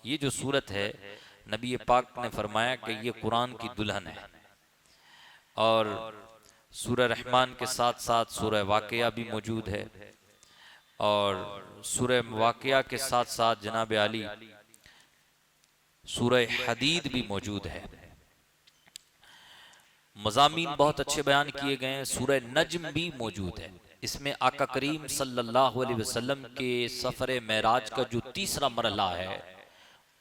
ये जो सूरत है नबी पाक ने फरमाया कि ये कुरान की दुल्हन है। और सूरह रहमान के साथ साथ सूरह वाक़िया भी मौजूद है और सूरह वाक़िया के साथ साथ जनाब आली सूरह हदीद भी मौजूद है। मज़ामीन बहुत अच्छे बयान किए गए हैं। सूरह नज्म भी मौजूद है। इसमें आका करीम सल्लल्लाहु अलैहि वसल्लम के सफ़र मेराज का जो तीसरा मरहला है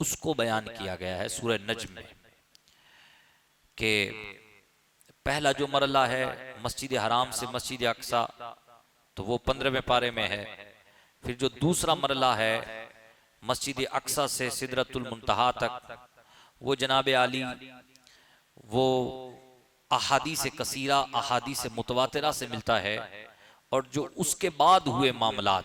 उसको बयान किया गया है सूरह नज्म में। कि पहला जो मरहला है मस्जिद हराम से मस्जिद अक्सा, तो वो 15वें पारे में है। फिर जो दूसरा मरहला है मस्जिद अक्सा से सिदरतुल मुंतहा तक, वो जनाब आली वो अहादीस कसीरा अहादीस मुतवातिरा से मिलता है। और जो उसके बाद हुए मामलात,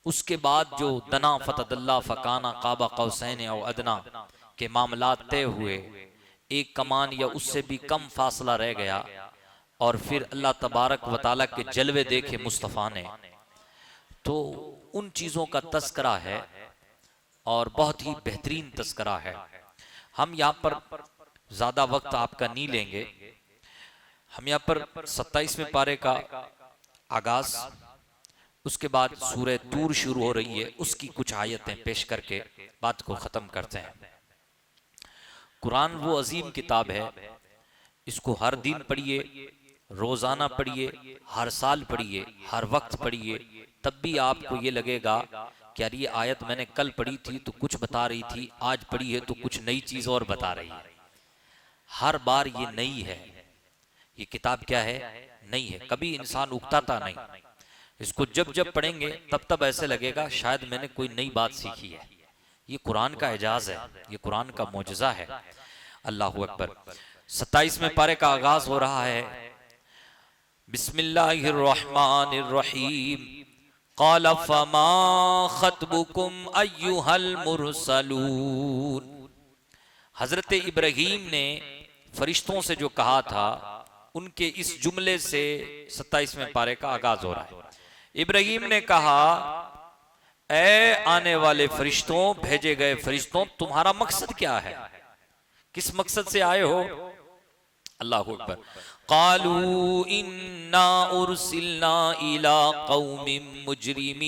उसके बाद जो दना फतदल्ला फ़काना काबा कौसैन और अदना के मामलात तय हुए, एक कमान या उससे भी कम फासला रह गया, और फिर अल्लाह तबारक व तआला के जलवे देखे मुस्तफ़ा ने, तो उन चीज़ों का तस्करा है और बहुत ही बेहतरीन तस्करा है। हम यहाँ पर ज़्यादा वक्त आपका नहीं लेंगे। हम यहाँ पर 27वें पारे का आगाज़, उसके बाद सूरह तूर शुरू हो रही है, उसकी कुछ आयतें पेश करके बात को ख़त्म करते हैं। कुरान वो अजीम किताब है, इसको हर दिन पढ़िए, रोज़ाना पढ़िए, हर साल पढ़िए, हर वक्त पढ़िए, तब भी आपको ये लगेगा कि यार ये आयत मैंने कल पढ़ी थी तो कुछ बता रही थी, आज पढ़ी है तो कुछ नई चीज़ और बता रही है। हर बार ये नई है। ये किताब क्या है? नई है। कभी इंसान उकताता नहीं। इसको जब जब पढ़ेंगे तब तब ऐसे लगेगा शायद मैंने कोई नई बात सीखी है। ये कुरान का एजाज है, ये कुरान का मोजज़ा है। अल्लाहु अकबर। 27वें पारे का आगाज हो रहा है। बिस्मिल्लाहिर्रहमानिर्रहीम। क़ाल फ़मा ख़त्बुकुम अय्युहल मुरसलून। हजरत इब्राहीम ने फरिश्तों से जो कहा था, उनके इस जुमले से 27वें पारे का आगाज हो रहा है। इब्राहीम ने कहा, ऐ आने वाले फरिश्तों, भेजे गए फरिश्तों, तुम्हारा मकसद क्या है? किस मकसद से आए हो? अल्लाहु अकबर। क़ालू इन्ना उर्सिलना इला क़ौमिम मुजरिमीन।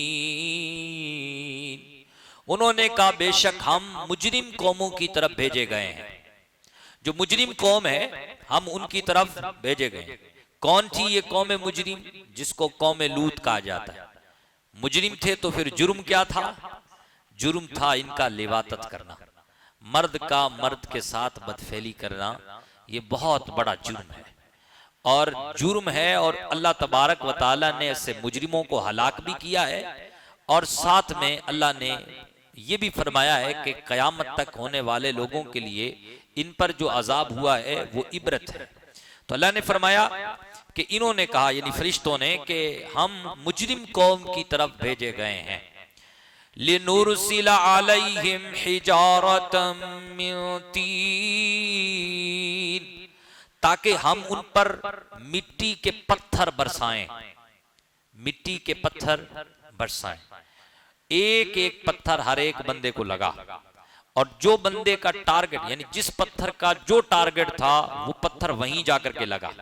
उन्होंने कहा बेशक हम मुजरिम कौमों की तरफ भेजे गए हैं। जो मुजरिम कौम है हम उनकी तरफ भेजे गए। कौन थी ये कौम मुजरिम? जिसको कौम लूत कहा जाता है। मुजरिम थे तो फिर जुर्म क्या था? जुर्म था इनका लिवातत करना, मर्द का मर्द के साथ बदफेली करना। ये बहुत बड़ा जुर्म है और जुर्म है, और अल्लाह तबारक व तआला ने ऐसे मुजरिमों को हलाक भी किया है। और साथ में अल्लाह ने ये भी फरमाया है कि क़यामत तक होने वाले लोगों के लिए इन पर जो अजाब हुआ है वो इबरत है। तो अल्लाह ने फरमाया कि इन्होंने कहा, यानी फरिश्तों ने, कि हम मुजरिम कौम की तरफ भेजे गए हैं। लिनुरसिला अलैहिम हिजारतम मिन तीन, ताकि हम उन पर मिट्टी के पत्थर बरसाएं। मिट्टी के पत्थर बरसाएं। एक एक पत्थर हर एक बंदे को लगा, और जो बंदे का टारगेट, यानी जिस पत्थर का जो टारगेट था वो पत्थर वहीं जाकर के लगा।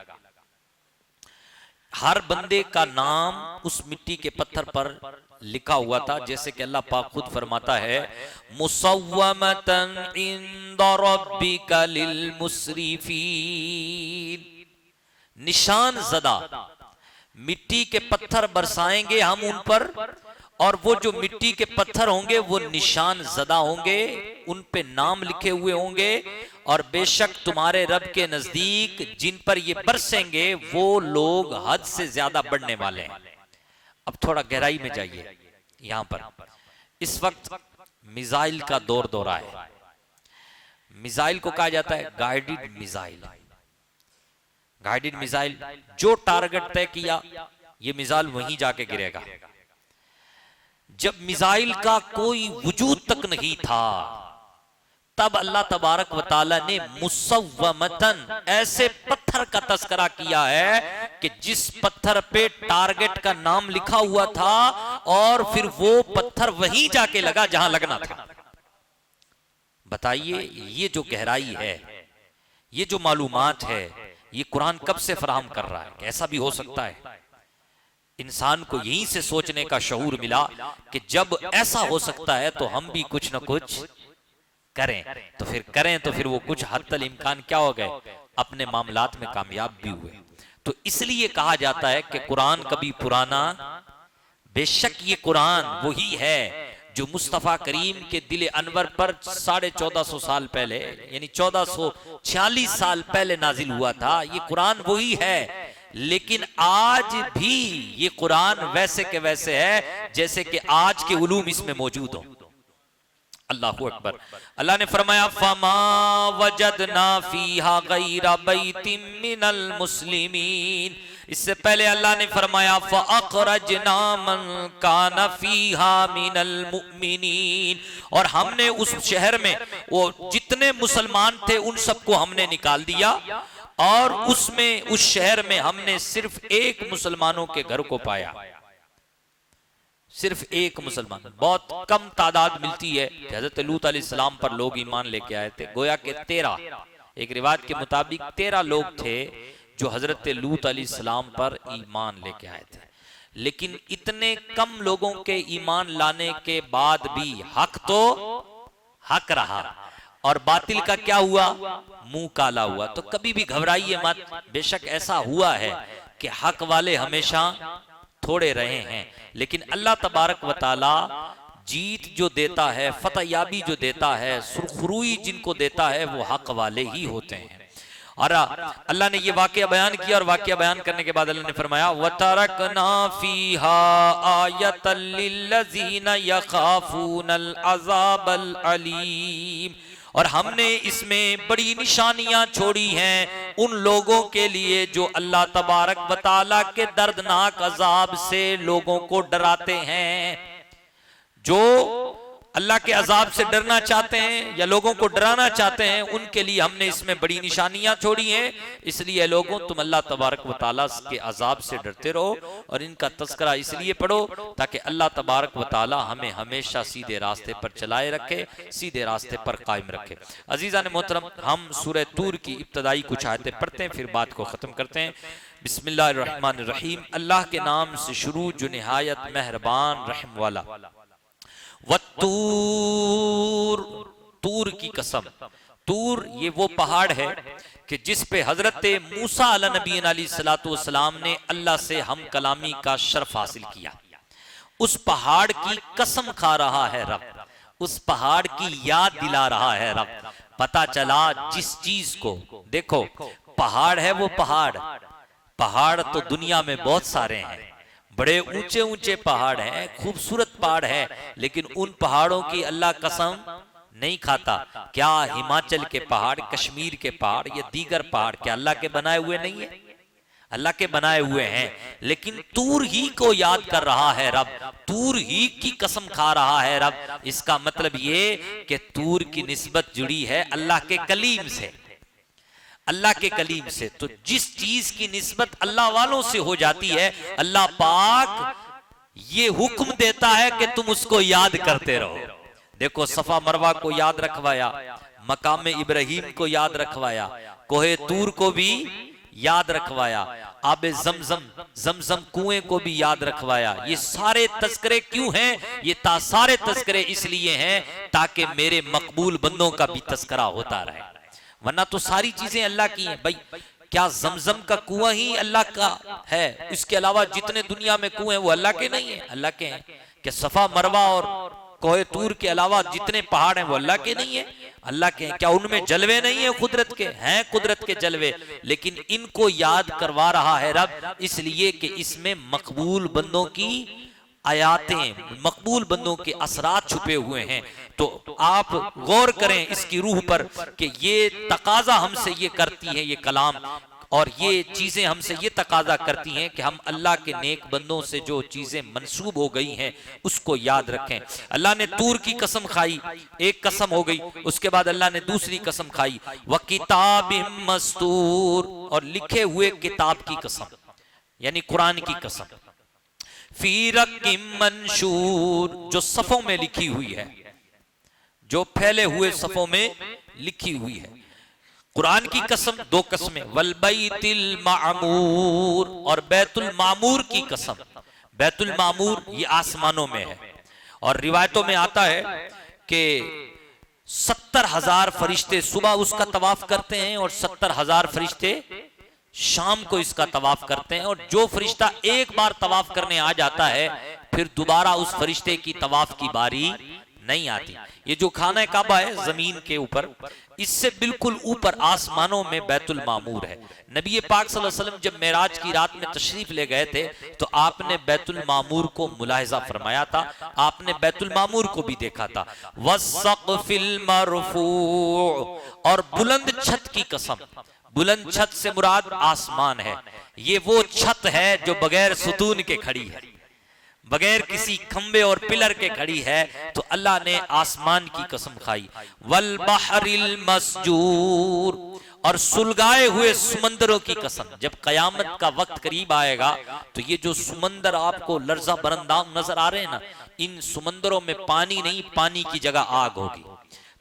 हर बंदे का नाम उस मिट्टी के पत्थर पर लिखा हुआ था। जैसे कि अल्लाह पाक खुद फरमाता है, मुसव्वमतन इंद रब्बिका लिल मुस्रिफीन। निशान ज़दा मिट्टी के पत्थर बरसाएंगे हम उन पर, और वो जो मिट्टी के पत्थर होंगे वो निशान ज़दा होंगे, उन पे नाम लिखे हुए होंगे। और बेशक तुम्हारे रब के नजदीक जिन पर ये बरसेंगे वो लोग हद से ज्यादा बढ़ने वाले हैं। अब थोड़ा गहराई में जाइए। यहां पर इस वक्त मिसाइल का दौर दौरा है। मिसाइल को कहा जाता है गाइडेड मिसाइल। गाइडेड मिसाइल, जो टारगेट तय किया ये मिसाइल वहीं जाके गिरेगा। जब मिसाइल का कोई वजूद तक नहीं था, तब अल्लाह तबारक व तआला ने मुसव्वमतन, ऐसे पत्थर का तस्करा किया है कि जिस पत्थर पे टारगेट का नाम लिखा हुआ था, और फिर वो पत्थर वहीं जाके लगा जहां लगना था। बताइए, ये जो गहराई है, ये जो मालूमात है, ये कुरान कब से फराहम कर रहा है? ऐसा भी हो सकता है? इंसान को यहीं से सोचने का शऊर मिला कि जब ऐसा हो सकता है तो हम भी कुछ न कुछ करें। तो फिर वो कुछ हद तक इम्कान क्या हो गए, अपने मामलात में कामयाब भी हुए। तो इसलिए कहा जाता है कि कुरान कभी पुराना, बेशक ये कुरान वही है जो मुस्तफा करीम के दिल अनवर पर 1450 साल पहले, यानी 1446 साल पहले नाजिल हुआ था। ये कुरान वही है, लेकिन आज भी ये कुरान वैसे के वैसे है जैसे कि आज के उलूम इसमें मौजूद हो। अल्लाहु अकबर। अल्लाह ने फरमाया फमा वजदना फीहा गैरा बैतिन मिनल मुस्लिमीन। इससे पहले अल्लाह ने फरमाया फअखरजना मन काना फीहा मिनल मुमिनीन, और हमने उस शहर में वो जितने मुसलमान थे उन सबको हमने निकाल दिया, और उसमें उस शहर में हमने सिर्फ एक मुसलमानों के घर को पाया, सिर्फ एक मुसलमान। बहुत कम तादाद मिलती है कि हजरत लूत अलैहिस्सलाम पर लोग ईमान लेके आए थे। गोया के 13, एक रिवायत के मुताबिक 13 लोग थे जो हजरत लूत अलैहिस्सलाम पर ईमान लेके आए थे। लेकिन इतने कम लोगों के ईमान लाने के बाद भी हक तो हक रहा, और बातिल का क्या हुआ, मुंह काला हुआ। तो कभी भी घबराइए मत, बेशक ऐसा हुआ है कि हक वाले हमेशा थोड़े रहे हैं, लेकिन अल्लाह तबारक व तआला जीत जो देता है, फतहयाबी जो देता है, सुरखरुई जिनको देता है, वो हक वाले ही होते हैं। और अल्लाह ने ये वाकया बयान किया, और वाकया बयान करने के बाद अल्लाह ने फरमाया वतरकना फीहा आयतल लिल्लज़ीना यखाफूनल अज़ाबल अलीम, और हमने इसमें बड़ी निशानियां छोड़ी हैं उन लोगों के लिए जो अल्लाह तबारक व तआला के दर्दनाक अजाब से लोगों को डराते हैं। जो अल्लाह के अजाब से डरना चाहते हैं या लोगों को डराना चाहते हैं, उनके लिए हमने इसमें बड़ी निशानियां छोड़ी हैं। इसलिए लोगों, तुम अल्लाह तबारक व तआला के अजाब से डरते रहो, और इनका तज़किरा इसलिए पढ़ो ताकि अल्लाह तबारक व तआला हमें हमेशा सीधे रास्ते पर चलाए रखे, सीधे रास्ते पर कायम रखे। अजीज़ान मोहतरम, हम सूरह तूर की इब्तदाई कुछ आयतें पढ़ते हैं, फिर बात को ख़त्म करते हैं। बिस्मिल्लाहिर्रहमानिर्रहीम। अल्लाह के नाम से शुरू जो निहायत मेहरबान रहम वाला। वत्तूर, तूर की कसम। तूर ये वो पहाड़ है कि जिस पे हजरत मूसा अलैहिस्सलाम ने अल्लाह से हम कलामी का शर्फ हासिल किया। उस पहाड़ की कसम खा रहा है रब, उस पहाड़ की याद दिला रहा है रब। पता चला जिस चीज को, देखो पहाड़ है वो पहाड़, पहाड़ तो दुनिया में बहुत सारे हैं, बड़े ऊंचे ऊंचे पहाड़ हैं, खूबसूरत पहाड़ है, लेकिन उन पहाड़ों की अल्लाह कसम नहीं खाता। क्या हिमाचल के पहाड़, कश्मीर के पहाड़ या दीगर पहाड़ क्या अल्लाह के बनाए हुए नहीं है? अल्लाह के बनाए हुए हैं, लेकिन तूर ही को याद कर रहा है रब, तूर ही की कसम खा रहा है रब। इसका मतलब ये कि तूर की निस्बत जुड़ी है अल्लाह के कलीम से, अल्लाह के कलीम से। तो जिस चीज की निस्बत अल्लाह वालों से हो जाती है, अल्लाह पाक ये हुक्म देता है कि तुम उसको याद करते रहो। देखो सफा मरवा को याद रखवाया, मकाम इब्राहिम को याद रखवाया, कोहे तूर को भी याद रखवाया, आबे जमजम कुएं को भी याद रखवाया। ये सारे तस्करे क्यों हैं? ये सारे तस्करे इसलिए हैं ताकि मेरे मकबूल बंदों का भी तस्करा होता रहे, वरना तो सारी चीजें अल्लाह की हैं। भाई क्या जमजम का कुआं ही अल्लाह का है? इसके अलावा जितने दुनिया में कुएं वो अल्लाह के नहीं है? अल्लाह के हैं। क्या सफा मरवा और कोहे तूर के अलावा जितने पहाड़ हैं वो अल्लाह के नहीं है? अल्लाह के हैं। क्या उनमें जलवे नहीं है? कुदरत के हैं, कुदरत के जलवे, लेकिन इनको याद करवा रहा है रब, इसलिए कि इसमें मकबूल बंदों की आयातें, मकबूल बंदों के असरात छुपे हुए हैं। तो आप गौर करें इसकी रूह पर कि ये तकाजा हमसे ये करती है, ये कलाम और ये चीजें हमसे ये तकाजा करती हैं कि हम अल्लाह के नेक बंदों से जो चीजें मंसूब हो गई हैं उसको याद रखें। अल्लाह ने तूर की कसम खाई, एक कसम हो गई, उसके बाद अल्लाह ने दूसरी कसम खाई, व किताबिम मस्तूर, और लिखे हुए किताब की कसम, यानी कुरान की कसम, फी रक्किम मंशूर, जो सफ़ों में लिखी हुई है, जो फैले हुए सफों में लिखी हुई है। कुरान की कसम, दो कसमें, वल बैतिल मामूर, और बैतुल मामूर की कसम। बैतुल मामूर ये आसमानों में है, और रिवायतों में आता है कि 70,000 फरिश्ते सुबह उसका तवाफ करते हैं और 70,000 फरिश्ते शाम को इसका तवाफ करते हैं। और जो फरिश्ता एक बार तवाफ करने आ जाता है फिर दोबारा उस फरिश्ते की तवाफ की बारी नहीं आती। ये जो खाना काबा है जमीन के ऊपर, इससे बिल्कुल ऊपर आसमानों में बैतुल मामूर है। नबी पाक सल्लल्लाहु अलैहि वसल्लम जब मेराज की रात में तशरीफ ले गए थे तो आपने बैतुल मामूर को मुलाहिजा फरमाया था, आपने बैतुल मामूर को भी देखा था। वस्सक़्फ़िल मरफ़ू, और बुलंद छत की कसम। बुलंद छत से मुराद आसमान है। ये वो छत है जो बगैर सुतून के खड़ी है, बगैर किसी खंबे और पिलर के खड़ी है, तो अल्लाह ने आसमान की कसम खाई। वल बहरिल मस्जूर, और सुलगाए हुए समंदरों की कसम। जब कयामत का वक्त करीब आएगा तो ये जो समंदर आपको लर्जा बरंदाम नजर आ रहे हैं ना, इन समंदरों में पानी नहीं, पानी की जगह आग होगी।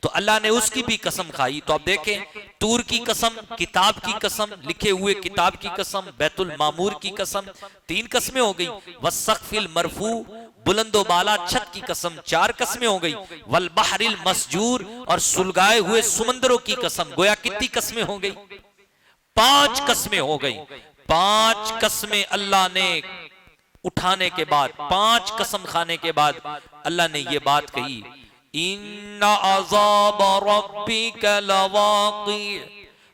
तो अल्लाह ने उसकी भी कसम खाई। तो आप देखें, तूर की कसम, किताब की कसम, लिखे हुए किताब की कसम, बैतुल मामूर की कसम, 3 कसमें हो गई। वस्सक़्फ़िल मरफ़ू, बुलंदो बाला छत की कसम, 4 कसमें हो गई। वल बहरिल मस्जूर, और सुलगाए हुए समंदरों की कसम। गोया कितनी कसमें हो गई? 5 कसमें हो गई। 5 कसमें अल्लाह ने उठाने के बाद, 5 कसम खाने के बाद अल्लाह ने ये बात कही, इन्ना अज़ाब रब्बिका लवाक़ि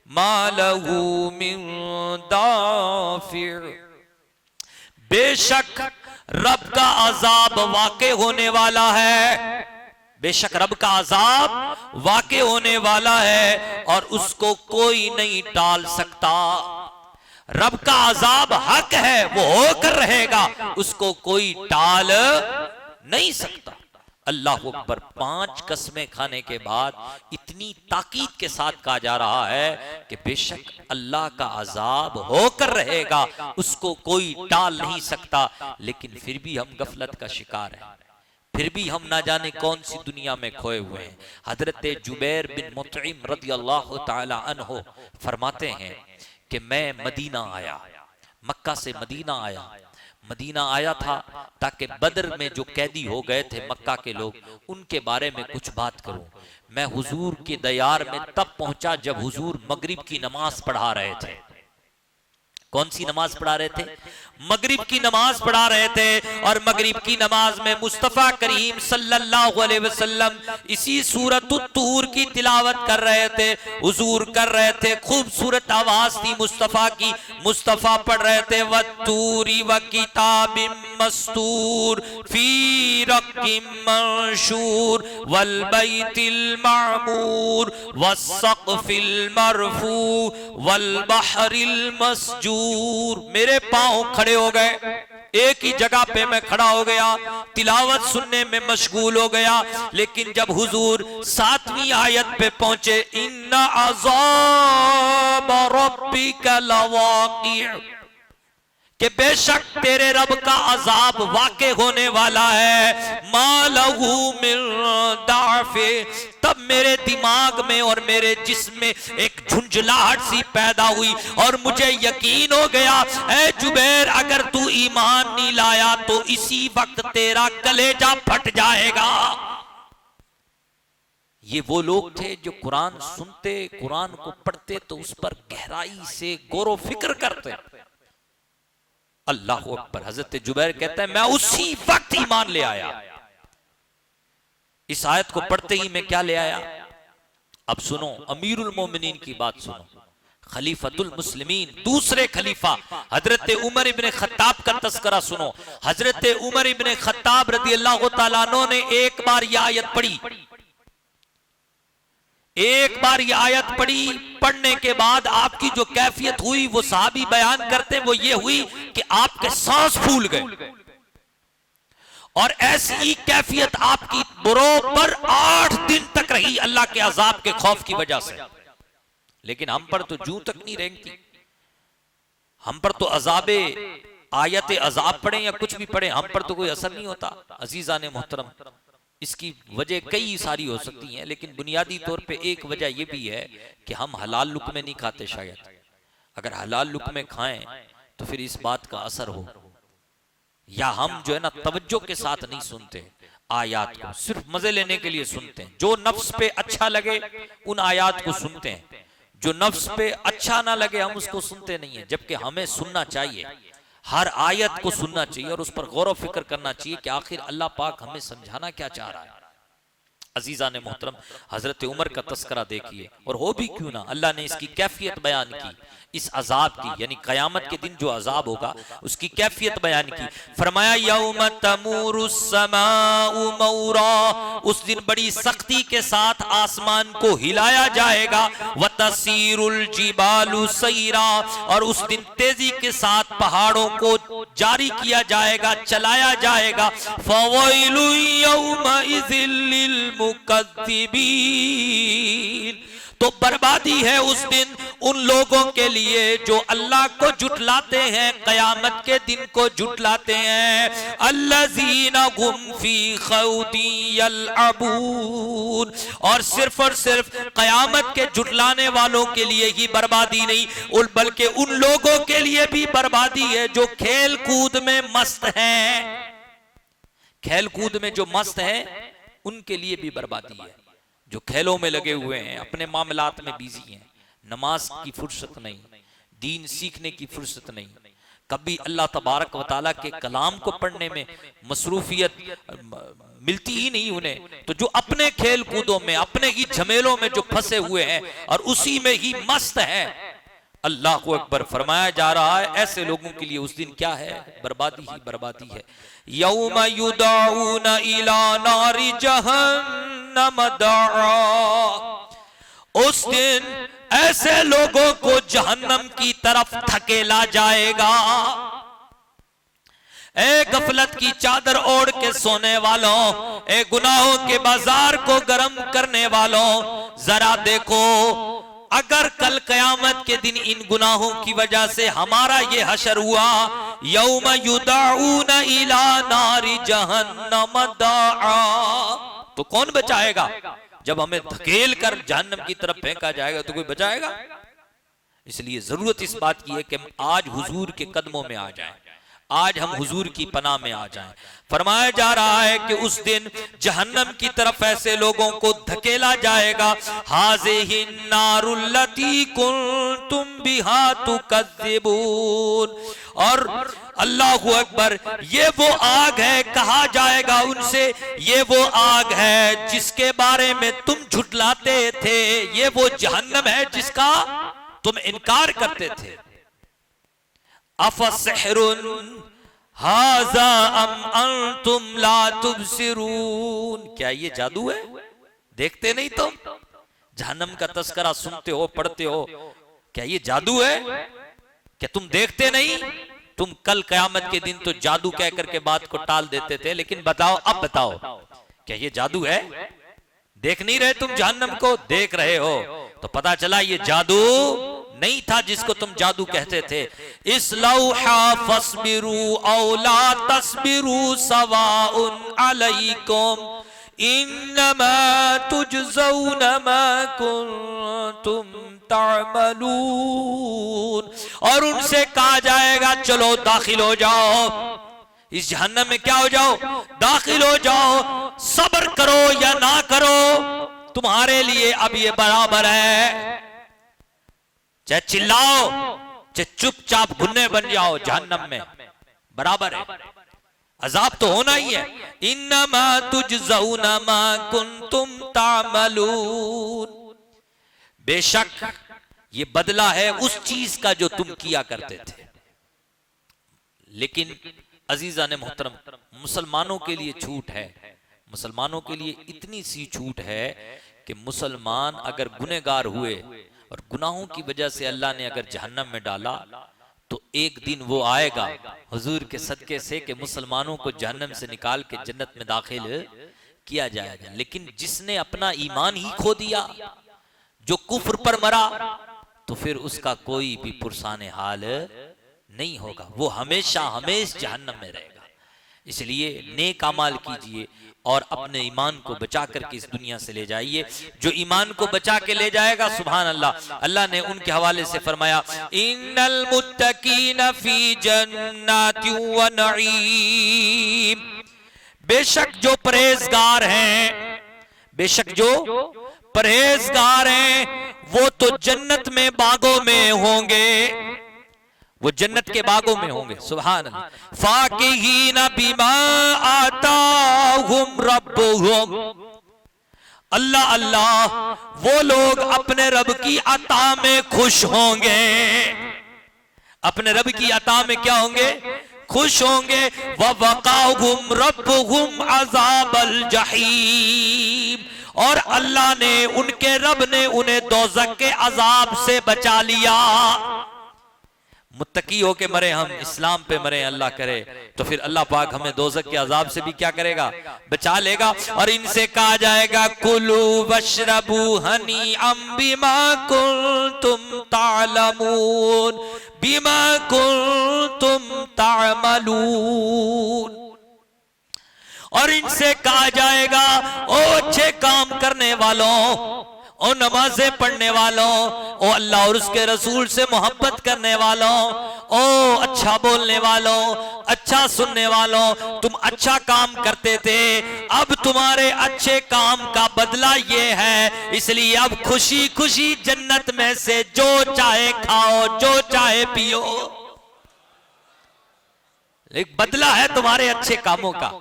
मा लहू मिन दाफ़िअ, बेशक रब का अजाब वाक़े होने वाला है। बेशक रब का अजाब वाक़े होने वाला है और उसको कोई नहीं टाल सकता। रब का अजाब हक है, वो होकर रहेगा, उसको कोई टाल नहीं सकता। अल्लाह अकबर। 5 कसमें खाने के बाद इतनी ताकीद के साथ कहा जा रहा है कि बेशक अल्लाह का अजाब होकर रहेगा, उसको कोई टाल नहीं सकता। लेकिन फिर भी हम गफलत का शिकार हैं, फिर भी हम ना जाने कौन सी दुनिया में खोए हुए हैं। हजरत जुबैर बिन मुतइम रज़ियल्लाहु ताला अन्हु फरमाते हैं कि मैं मदीना आया, मक्का से मदीना आया था ताकि बदर में जो कैदी हो गए थे मक्का के लोग, उनके बारे में कुछ बात करूं। मैं हुजूर के दयार में तब पहुंचा जब हुजूर मगरिब की नमाज पढ़ा रहे थे। कौन सी नमाज पढ़ा रहे थे? मगरिब की नमाज पढ़ा रहे थे। और मगरिब की नमाज में मुस्तफा करीम सल्लल्लाहु अलैहि वसल्लम इसी सूरत तूर की तिलावत कर रहे थे, हुजूर कर रहे थे। खूबसूरत आवाज थी मुस्तफा की, मुस्तफा पढ़ रहे थे, वत्तूरी व किताबिम मस्तूर फी रक्किम मंशूर वल बैतिल मामूर वस्सक़्फ़िल मरफ़ू वल बहरिल मस्जूर। मेरे पांव खड़े हो गए, एक ही जगह पे मैं खड़ा हो गया, तिलावत सुनने में मशगूल हो गया। लेकिन जब हुजूर 7वीं आयत पे पहुंचे, इन्ना अज़ाब रब्बिका लवाक़ि, कि बेशक तेरे रब का अजाब वाक़े होने वाला है, मा लहू मिन दाफ़े, तब मेरे दिमाग में और मेरे जिस्म में एक झुंझलाहट सी पैदा हुई और मुझे यकीन हो गया, ऐ जुबैर अगर तू ईमान नहीं लाया तो इसी वक्त तेरा कलेजा फट जाएगा। ये वो लोग थे जो कुरान सुनते, कुरान को पढ़ते तो उस पर गहराई से गौर व फिक्र करते। अल्लाह अकबर। हजरत जुबैर कहता है मैं उसी वक्त ईमान ले आया। इस आयत को पढ़ते ही मैं क्या ले आया? अब सुनो, अमीरुल मोमिनीन की बात सुनो, खलीफतुल मुस्लिमीन, दूसरे खलीफा हजरत उमर इब्ने खत्ताब का तस्करा सुनो। हजरत उमर इब्ने खत्ताब रज़ियल्लाहु ताला अन्हु ने एक बार यह आयत पढ़ी, एक बार ये आयत पढ़ी, पढ़ने के बाद आपकी जो कैफियत हुई वो साहबी बयान करते वो ये हुई कि आपके सांस फूल गए और ऐसी कैफियत आपकी बरोबर 8 दिन तक रही अल्लाह के अजाब के खौफ की वजह से। लेकिन हम पर तो जूं तक नहीं रेंगती, हम पर तो अजाबे आयत अजाब पढ़े या कुछ भी पढ़े, हम पर तो कोई असर नहीं होता। अजीजा ने मोहतरम, इसकी वजह कई सारी हो सकती हैं, लेकिन बुनियादी तौर पे एक वजह यह भी है कि हम हलाल लुक़्मे नहीं खाते। शायद अगर हलाल लुक़्मे खाएं तो फिर इस बात का असर हो, या हम जो है ना तवज्जो के साथ नहीं सुनते आयात को, सिर्फ मजे लेने के लिए सुनते हैं। जो नफ्स पे अच्छा लगे उन आयात को सुनते हैं, जो नफ्स पे अच्छा ना लगे हम उसको सुनते नहीं है। जबकि हमें सुनना चाहिए, हर आयत को सुनना चाहिए और उस पर गौर व फिक्र करना चाहिए कि आखिर अल्लाह पाक हमें समझाना क्या चाह रहा है। अजीजा ने मोहतरम, हजरत उमर का तस्करा देखिए, और हो भी क्यों ना, अल्लाह ने इसकी कैफियत बयान की, इस अजाब की, यानी कयामत के दिन जो अजाब होगा उसकी कैफियत बयान की। फरमाया यौम तमूरुस समाउ मौरा, उस दिन बड़ी सख्ती के साथ आसमान को हिलाया जाएगा। व तसीरुल जिबालु सैरा, और उस दिन तेजी के साथ पहाड़ों को जारी किया जाएगा, चलाया जाएगा। फवैलु यौमइज़िल लिल मुकद्दिबीन, तो बर्बादी है उस दिन उन लोगों के लिए जो अल्लाह को झुटलाते हैं, कयामत के दिन को झुटलाते हैं। अल्लज़ीना हुम फी खौदी यलअबून, और सिर्फ कयामत के झुटलाने वालों के लिए ही बर्बादी नहीं, बल्कि उन लोगों के लिए भी बर्बादी है जो खेल कूद में मस्त हैं। खेल कूद में जो मस्त है उनके लिए भी बर्बादी है। जो खेलों में लगे हुए हैं, अपने मामलात में बिजी हैं, नमाज की फुर्सत नहीं, दीन सीखने की फुर्सत नहीं, कभी अल्लाह तबारक व तआला के कलाम को पढ़ने में मसरूफियत मिलती ही नहीं उन्हें। तो जो अपने खेल कूदों में, अपने ही झमेलों में जो फंसे हुए हैं और उसी में ही मस्त हैं, अल्लाह को अकबर फरमाया जा रहा है ऐसे लोगों के लिए उस दिन क्या है, बर्बादी ही बर्बादी है। यौम युदऊना इला नारि जहन्नम दाआ, उस दिन ऐसे लोगों को जहन्नम की तरफ धकेला जाएगा। ए गफलत की चादर ओढ़ के सोने वालों, ए गुनाहों के बाजार को गर्म करने वालों, जरा देखो, अगर कल कयामत के दिन इन गुनाहों की वजह से हमारा ये हशर हुआ, यौम युदऊना इला नारि जहन्नम दाआ, तो कौन बचाएगा? जब हमें धकेल कर जहन्नम की तरफ फेंका जाएगा तो कोई बचाएगा? इसलिए जरूरत इस बात की है कि हम आज हुजूर के कदमों में आ जाएं, आज हम हुजूर की पनाह में आ जाएं। फरमाया जा रहा है कि उस दिन जहन्नम की तरफ ऐसे लोगों को धकेला जाएगा। हाज़िहिन नारुल्लती कुंतुम बिहा तुकज़्ज़िबून, और अल्लाहु अकबर, ये वो आग है, कहा जाएगा उनसे, ये वो आग है जिसके बारे में तुम झुटलाते थे, ये वो जहन्नम है जिसका तुम इनकार करते थे। अफसिहरुन हाज़ा अम अंतुम ला तुबसिरून, क्या ये जादू है? देखते नहीं तुम? जहन्नम का तस्करा सुनते हो, पढ़ते हो, क्या ये जादू है? क्या तुम देखते नहीं? तुम कल कयामत के दिन तो जादू कह करके बात को टाल देते थे, लेकिन बताओ, अब बताओ, क्या ये जादू है? देख नहीं रहे तुम जहन्नम को? देख रहे हो तो पता चला ये जादू नहीं था जिसको तुम जादू कहते थे। इस्लौहा फस्बिरू औ ला तस्बिरू सवाउन अलैकुम इन्नमा तुजज़ौना मा कुंतुम तामलून, और उनसे कहा जाएगा चलो दाखिल हो जाओ इस जहन्नम में, क्या हो जाओ? दाखिल हो जाओ, सब्र करो या ना करो, तुम्हारे लिए अब ये बराबर है। चाहे चिल्लाओ, चाहे चुपचाप घुन्ने बन जाओ, जहन्नम में बराबर है, अजाब तो होना ही है। इन्नमा तुजज़ौना मा कुंतुम तामलून, बेशक ये बदला है उस चीज का जो तुम किया करते थे। लेकिन अजीजा ने मोहतरम, मुसलमानों के लिए छूट है, मुसलमानों के लिए इतनी सी छूट है कि मुसलमान अगर गुनहगार हुए और गुनाहों की वजह से अल्लाह ने अगर जहन्नम में डाला, तो एक दिन वो आएगा हुजूर के सदके से कि मुसलमानों को जहन्नम से निकाल के जन्नत में दाखिल किया जाएगा। लेकिन जिसने अपना ईमान ही खो दिया, जो कुफ्र पर मरा, तो फिर उसका कोई भी पुरसाने हाल नहीं होगा, वो हमेशा हमेश जहन्नम में रहेगा। इसलिए नेक अमाल कीजिए और अपने ईमान को बचा करके इस दुनिया से ले जाइए। जो ईमान को बचा के ले जाएगा, सुभान अल्लाह, अल्लाह ने उनके हवाले से फरमाया, इन्नल मुत्तकीन फी जन्नाति व नईम, बेशक जो परहेजगार हैं, बेशक जो परहेजगार हैं वो तो जन्नत में बागों में होंगे, वो जन्नत के बागों में होंगे। सुभान अल्लाह। फाकिहीना बिमा आताहुम रब्बुहुम, अल्लाह अल्लाह, वो लोग अपने रब की अता में खुश होंगे, अपने रब की अता में क्या होंगे? खुश होंगे। ववकाहुम रब्बुहुम अज़ाबल जहीम, और अल्लाह ने, उनके रब ने उन्हें दोज़ख के अजाब से बचा लिया। मुत्तकी हो के मरे हम, इस्लाम पे मरे अल्लाह करे, तो फिर अल्लाह पाक हमें दोज़ख के अजाब से भी क्या करेगा? बचा लेगा। और इनसे कहा जाएगा, कुलू वशरबू हनीअम बिमा कुंतुम तालमून बिमा कुंतुम तामलून, और इनसे कहा जाएगा, ओ अच्छे काम करने वालों, ओ नमाजें पढ़ने वालों, ओ अल्लाह और उसके रसूल से मोहब्बत करने वालों, ओ अच्छा बोलने वालों, अच्छा सुनने वालों, तुम अच्छा काम करते थे, अब तुम्हारे अच्छे काम का बदला ये है, इसलिए अब खुशी खुशी जन्नत में से जो चाहे खाओ, जो चाहे पियो, एक बदला है तुम्हारे अच्छे कामों का।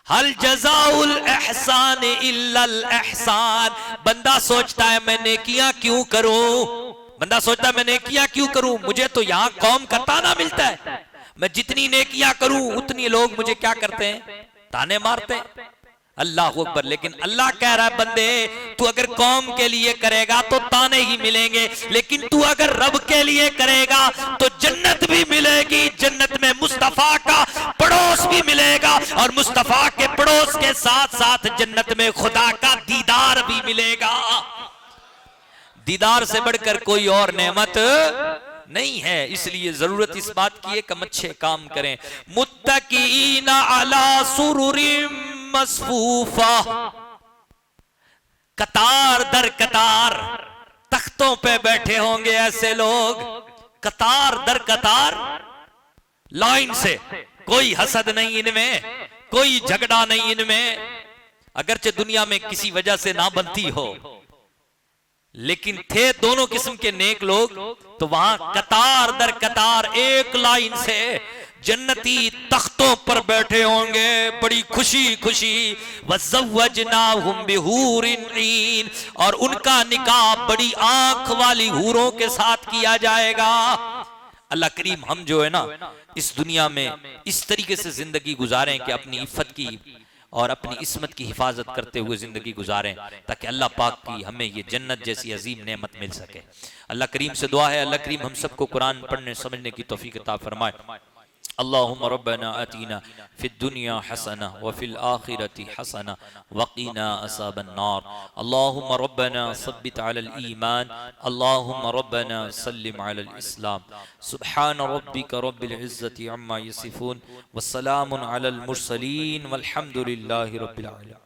हल जज़ाउल एहसान इल्लल एहसान, बंदा सोचता है मैं नेकियां क्यों करूं, बंदा सोचता है मैं नेकियां क्यों करूं, मुझे तो यहां कौम का ताना मिलता है, मैं जितनी नेकियां करूं उतनी लोग मुझे क्या करते हैं? ताने मारते हैं। अल्लाह अकबर। लेकिन अल्लाह कह रहा है, बंदे तू अगर कौम के लिए करेगा तो ताने ही मिलेंगे, लेकिन तू अगर रब के लिए करेगा तो जन्नत भी मिलेगी, जन्नत में मुस्तफा का पड़ोस भी मिलेगा, और मुस्तफा के पड़ोस के साथ साथ जन्नत में खुदा का दीदार भी मिलेगा। दीदार से बढ़कर कोई और नेमत नहीं है, इसलिए जरूरत इस बात की है कि हम अच्छे काम करें। मुत्तकीना अला सुरुरिम मसफूफा, कतार दर कतार तख्तों पे बैठे होंगे ऐसे लोग, कतार दर कतार, लाइन से, कोई हसद नहीं इनमें, कोई झगड़ा नहीं इनमें, अगरचे दुनिया में किसी वजह से ना बनती हो, लेकिन थे दोनों किस्म के नेक लोग, तो वहां कतार दर कतार एक लाइन से जन्नती तख्तों पर बैठे होंगे, बड़ी खुशी खुशी। वज़व्वजनाहुम बिहूरिन ईन, और उनका निकाह बड़ी आंख वाली हूरों के साथ किया जाएगा। अल्लाह करीम हम जो है ना इस दुनिया में इस तरीके से जिंदगी गुजारें कि अपनी इफ्फत की और अपनी इस्मत की हिफाजत करते हुए जिंदगी गुजारें, ताकि अल्लाह पाक की हमें ये जन्नत जैसी अजीम नेमत मिल सके। अल्लाह करीम से दुआ है, अल्लाह करीम हम सबको कुरान पढ़ने समझने की तौफीक अता फरमाए। अल्लाहुम्मा रब्बना आतीना फिद दुनिया हसना व फिल आखिरति हसना वक़ीना अज़ाबन नार। अल्लाहुम्मा रब्बना सब्बित अलल ईमान, अल्लाहुम्मा रब्बना सल्लिम अलल इस्लाम। सुब्हान रब्बिका रब्बिल इज़्ज़ति अम्मा यसिफून व सलामुन अलल मुरसलीन वल्हम्दुलिल्लाहि रब्बिल आलमीन।